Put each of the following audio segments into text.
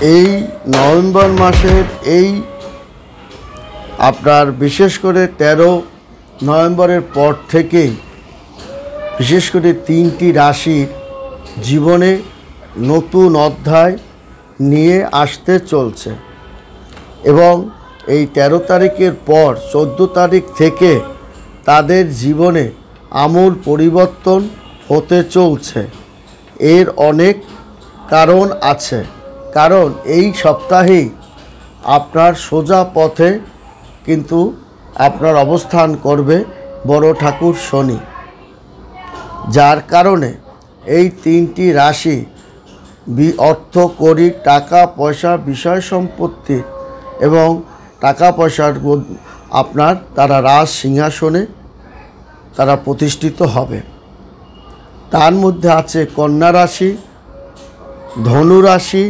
এই নভেম্বর মাসের এই আপনার বিশেষ করে 13 নভেম্বরের পর থেকেই বিশেষ করে 3টি রাশির জীবনে নতুন অধ্যায় নিয়ে আসতে চলছে এবং এই 13 তারিখের পর 14 তারিখ থেকে তাদের জীবনে আমূল পরিবর্তন হতে চলছে। এর অনেক কারণ আছে, কারণ এই সপ্তাহেই আপনার সোজা পথে কিন্তু আপনার অবস্থান করবে বড় ঠাকুর শনি, যার কারণে এই 3টি রাশি অর্থ কড়ি টাকা পয়সা বিষয় সম্পত্তি এবং টাকা পয়সার আপনার তারা রাজ সিংহাসনে তারা প্রতিষ্ঠিত হবে। তার মধ্যে আছে কন্যা রাশি, ধনু রাশি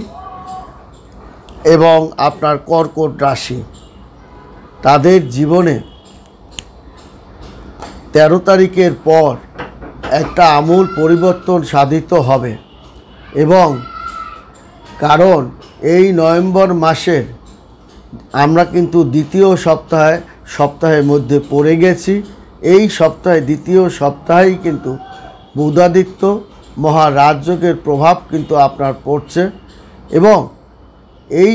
এবং আপনার কর্কট রাশি। তাদের জীবনে 13 তারিখের পর একটা আমূল পরিবর্তন সাধিত হবে এবং কারণ এই নভেম্বর মাসের আমরা কিন্তু দ্বিতীয় সপ্তাহের মধ্যে পড়ে গেছি। এই সপ্তাহে দ্বিতীয় সপ্তাহেই কিন্তু বুধাদিত্য মহারাজযোগের প্রভাব কিন্তু আপনার পড়ছে এবং এই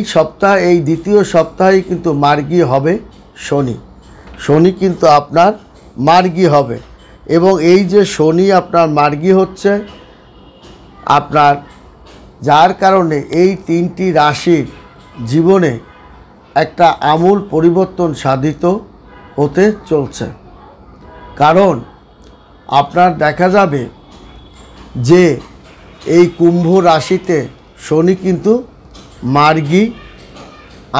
দ্বিতীয় সপ্তাহেই কিন্তু মার্গী হবে শনি কিন্তু আপনার মার্গী হবে এবং এই যে শনি আপনার মার্গী হচ্ছে আপনার, যার কারণে এই 3টি রাশির জীবনে একটা আমূল পরিবর্তন সাধিত হতে চলছে। কারণ আপনার দেখা যাবে যে এই কুম্ভ রাশিতে শনি কিন্তু মার্গী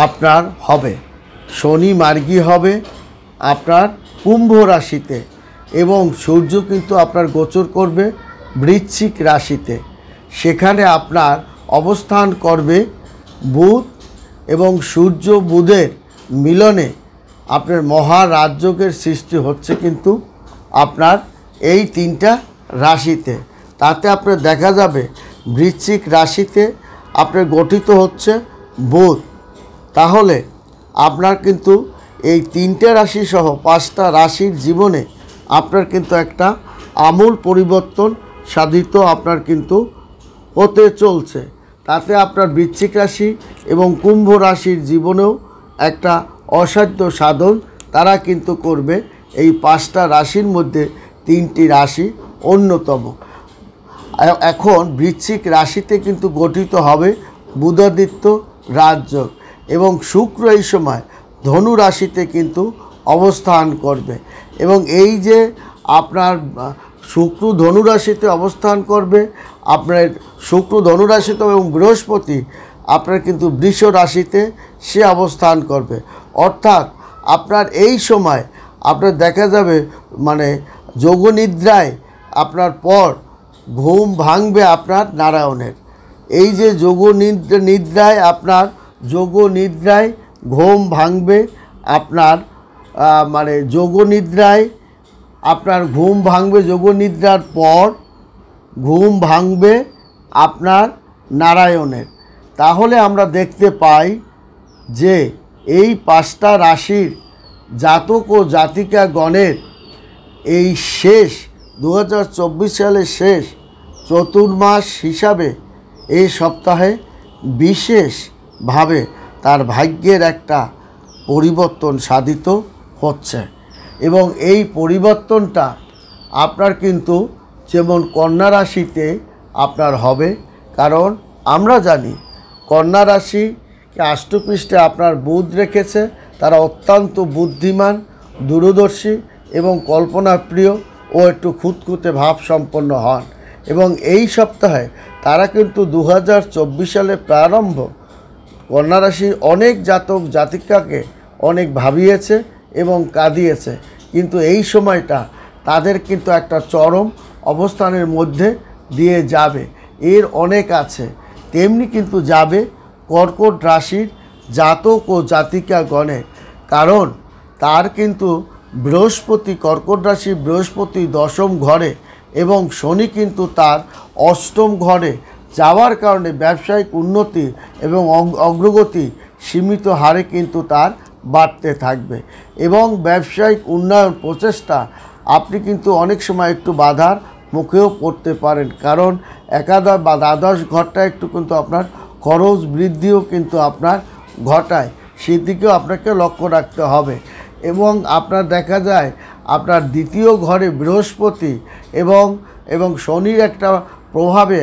আপনার হবে, শনি মার্গী হবে আপনার কুম্ভ রাশিতে এবং সূর্য কিন্তু আপনার গোচর করবে বৃশ্চিক রাশিতে। সেখানে আপনার অবস্থান করবে বুধ এবং সূর্য বুধের মিলনে আপনার মহারাজযোগের সৃষ্টি হচ্ছে কিন্তু আপনার এই 3টা রাশিতে। তাতে আপনার দেখা যাবে বৃশ্চিক রাশিতে আপনার গঠিত হচ্ছে বুধ। তাহলে আপনার কিন্তু এই 3টে রাশি সহ 5টা রাশির জীবনে আপনার কিন্তু একটা আমূল পরিবর্তন সাধিত আপনার কিন্তু হতে চলছে। তাতে আপনার বৃশ্চিক রাশি এবং কুম্ভ রাশির জীবনেও একটা অসাধ্য সাধন তারা কিন্তু করবে। এই 5টা রাশির মধ্যে 3টি রাশি অন্যতম। এখন বৃশ্চিক রাশিতে কিন্তু গঠিত হবে বুধাদিত্য রাজযোগ এবং শুক্র এই সময় ধনু রাশিতে কিন্তু অবস্থান করবে এবং এই যে আপনার শুক্র ধনু রাশিতে অবস্থান করবে, আপনার শুক্র ধনু রাশিতে এবং বৃহস্পতি আপনার কিন্তু বৃষ রাশিতে সে অবস্থান করবে। অর্থাৎ আপনার এই সময় আপনার দেখা যাবে মানে যোগনিদ্রায় আপনার পর ঘুম ভাঙবে আপনার নারায়ণের। এই যে যোগনিদ্রায় আপনার যোগনিদ্রায় ঘুম ভাঙবে আপনার মানে যোগনিদ্রায় আপনার ঘুম ভাঙবে, যোগনিদ্রার পর ঘুম ভাঙবে আপনার নারায়ণের। তাহলে আমরা দেখতে পাই যে এই 5টা রাশির জাতক ও জাতিকাগণের এই শেষ 2024 সালের শেষ চতুর্মাস হিসাবে এই সপ্তাহে বিশেষভাবে তার ভাগ্যের একটা পরিবর্তন সাধিত হচ্ছে এবং এই পরিবর্তনটা আপনার কিন্তু যেমন কন্যা রাশিতে আপনার হবে, কারণ আমরা জানি কন্যা রাশিকে অষ্টপৃষ্ঠে আপনার বুধ রেখেছে। তারা অত্যন্ত বুদ্ধিমান, দূরদর্শী এবং কল্পনাপ্রিয় ও একটু খুঁতখুঁতে ভাব সম্পন্ন হন এবং এই সপ্তাহে তারা কিন্তু 2024 সালের প্রারম্ভ কন্যা রাশির অনেক জাতক জাতিকাকে অনেক ভাবিয়েছে এবং কাঁদিয়েছে, কিন্তু এই সময়টা তাদের কিন্তু একটা চরম অবস্থানের মধ্যে দিয়ে যাবে। এর অনেক আছে, তেমনি কিন্তু যাবে কর্কট রাশির জাতক ও জাতিকাগণের, কারণ তার কিন্তু বৃহস্পতি কর্কট রাশি বৃহস্পতি 10ম ঘরে এবং শনি কিন্তু তার 8ম ঘরে যাওয়ার কারণে ব্যবসায়িক উন্নতি এবং অগ্রগতি সীমিত হারে কিন্তু তার বাড়তে থাকবে এবং ব্যবসায়িক উন্নয়ন প্রচেষ্টা আপনি কিন্তু অনেক সময় একটু বাধার মুখেও পড়তে পারেন, কারণ একাদশ বা দ্বাদশ ঘরটা একটু কিন্তু আপনার খরচ বৃদ্ধিও কিন্তু আপনার ঘটায়, সেদিকেও আপনাকে লক্ষ্য রাখতে হবে। এবং আপনার দেখা যায় আপনার দ্বিতীয় ঘরে বৃহস্পতি এবং শনির একটা প্রভাবে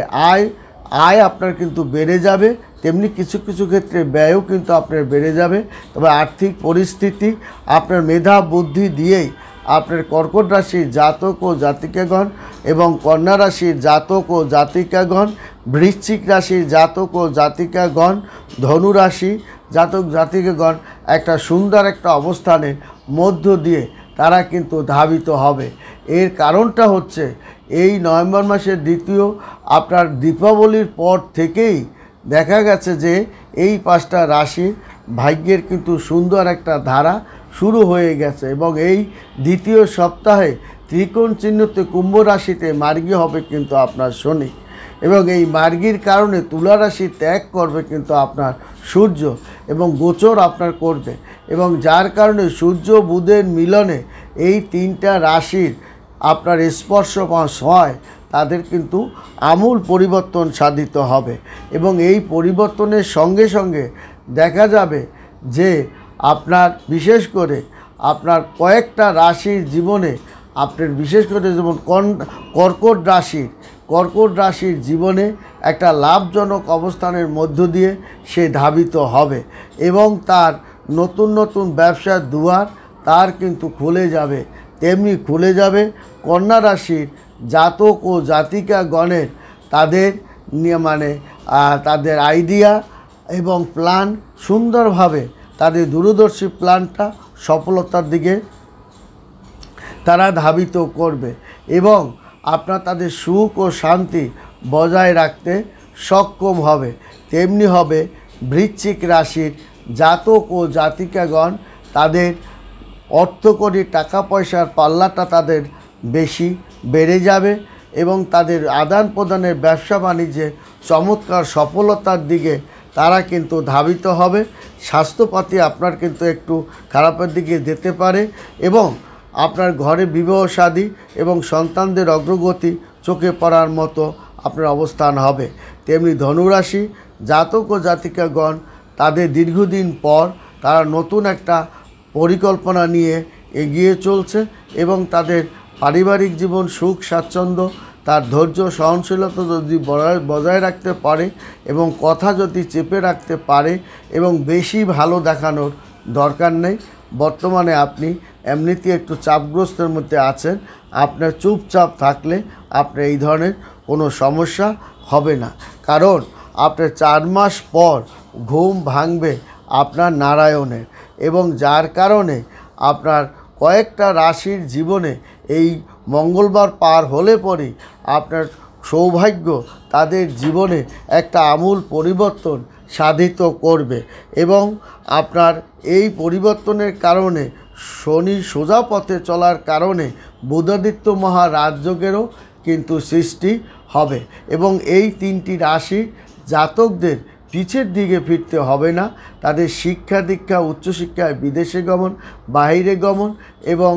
আয় আপনার কিন্তু বেড়ে যাবে, তেমনি কিছু কিছু ক্ষেত্রে ব্যয়ও কিন্তু আপনার বেড়ে যাবে। তবে আর্থিক পরিস্থিতি আপনার মেধা বুদ্ধি দিয়েই আপনার কর্কট রাশির জাতক ও জাতিকাগণ এবং কন্যা রাশির জাতক ও জাতিকাগণ, বৃশ্চিক রাশির জাতক ও জাতিকাগণ, ধনু রাশি জাতক জাতিকাগণ একটা সুন্দর একটা অবস্থানের মধ্য দিয়ে তারা কিন্তু ধাবিত হবে। এর কারণটা হচ্ছে এই নভেম্বর মাসের দ্বিতীয় আপনার দীপাবলির পর থেকেই দেখা গেছে যে এই 5টা রাশির ভাগ্যের কিন্তু সুন্দর একটা ধারা শুরু হয়ে গেছে এবং এই দ্বিতীয় সপ্তাহে ত্রিকোণ চিহ্নতে কুম্ভ রাশিতে মার্গী হবে কিন্তু আপনার শনি, এবং এই মার্গীর কারণে তুলা রাশি ত্যাগ করবে কিন্তু আপনার সূর্য এবং গোচর আপনার করবে, এবং যার কারণে সূর্য বুধের মিলনে এই 3টা রাশির আপনার স্পর্শ হয়, তাদের কিন্তু আমূল পরিবর্তন সাধিত হবে। এবং এই পরিবর্তনের সঙ্গে সঙ্গে দেখা যাবে যে আপনার বিশেষ করে আপনার কয়েকটা রাশির জীবনে আপনার বিশেষ করে যেমন কর্কট রাশির জীবনে একটা লাভজনক অবস্থানের মধ্য দিয়ে সে ধাবিত হবে এবং তার নতুন নতুন ব্যবসার দুয়ার তার কিন্তু খুলে যাবে। তেমনি খুলে যাবে কন্যা রাশির জাতক ও জাতিকাগণের তাদের তাদের আইডিয়া এবং প্ল্যান সুন্দরভাবে তাদের দূরদর্শী প্ল্যানটা সফলতার দিকে তারা ধাবিত করবে এবং আপনার তাদের সুখ ও শান্তি বজায় রাখতে সক্ষম হবে। তেমনি হবে বৃশ্চিক রাশির জাতক ও জাতিকাগণ, তাদের অর্থকরী টাকা পয়সার পাল্লাটা তাদের বেশি বেড়ে যাবে এবং তাদের আদান প্রদানের ব্যবসা বাণিজ্যে চমৎকার সফলতার দিকে তারা কিন্তু ধাবিত হবে। স্বাস্থ্যপাতি আপনার কিন্তু একটু খারাপের দিকে যেতে পারে এবং আপনার ঘরে বিবাহ শাদী এবং সন্তানদের অগ্রগতি চোখে পড়ার মতো আপনার অবস্থান হবে। তেমনি ধনুরাশি জাতক ও জাতিকাগণ, তাদের দীর্ঘদিন পর তারা নতুন একটা পরিকল্পনা নিয়ে এগিয়ে চলছে এবং তাদের পারিবারিক জীবন সুখ স্বাচ্ছন্দ্য তার ধৈর্য সহনশীলতা যদি বজায় রাখতে পারে এবং কথা যদি চেপে রাখতে পারে এবং বেশি ভালো দেখানোর দরকার নেই। বর্তমানে আপনি এমনিতে একটু চাপগ্রস্তের মধ্যে আছেন, আপনার চুপচাপ থাকলে আপনার এই ধরনের কোনো সমস্যা হবে না, কারণ আপনার 4 মাস পর ঘুম ভাঙবে আপনার নারায়ণের, এবং যার কারণে আপনার কয়েকটা রাশির জীবনে এই মঙ্গলবার পার হলে পরেই আপনার সৌভাগ্য তাদের জীবনে একটা আমূল পরিবর্তন সাধিত করবে এবং আপনার এই পরিবর্তনের কারণে শনি সোজা পথে চলার কারণে বুধাদিত্য মহারাজযোগেরও কিন্তু সৃষ্টি হবে এবং এই 3টি রাশি জাতকদের পিছের দিকে ফিরতে হবে না। তাদের শিক্ষা দীক্ষা উচ্চশিক্ষায় বিদেশে গমন, বাইরে গমন এবং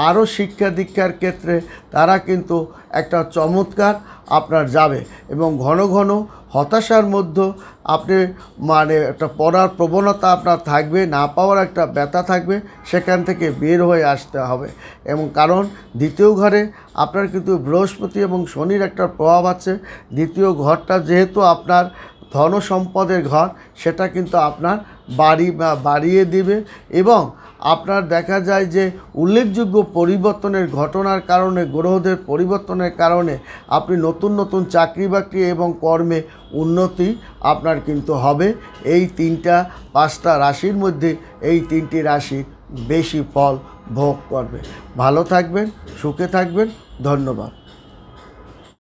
আরও শিক্ষা দীক্ষার ক্ষেত্রে তারা কিন্তু একটা চমৎকার আপনার যাবে এবং ঘন ঘন হতাশার মধ্যে আপনি একটা পড়ার প্রবণতা আপনার থাকবে, না পাওয়ার একটা ব্যথা থাকবে, সেখান থেকে বের হয়ে আসতে হবে। এবং কারণ দ্বিতীয় ঘরে আপনার কিন্তু বৃহস্পতি এবং শনির একটা প্রভাব আছে। দ্বিতীয় ঘরটা যেহেতু আপনার ধন সম্পদের ঘর, সেটা কিন্তু আপনার বাড়িয়ে দিবে এবং আপনার দেখা যায় যে উল্লেখযোগ্য পরিবর্তনের ঘটনার কারণে, গ্রহদের পরিবর্তনের কারণে আপনি নতুন নতুন চাকরি বাকরি এবং কর্মে উন্নতি আপনার কিন্তু হবে। এই 5টা রাশির মধ্যে এই 3টি রাশি বেশি ফল ভোগ করবে। ভালো থাকবেন, সুখে থাকবেন, ধন্যবাদ।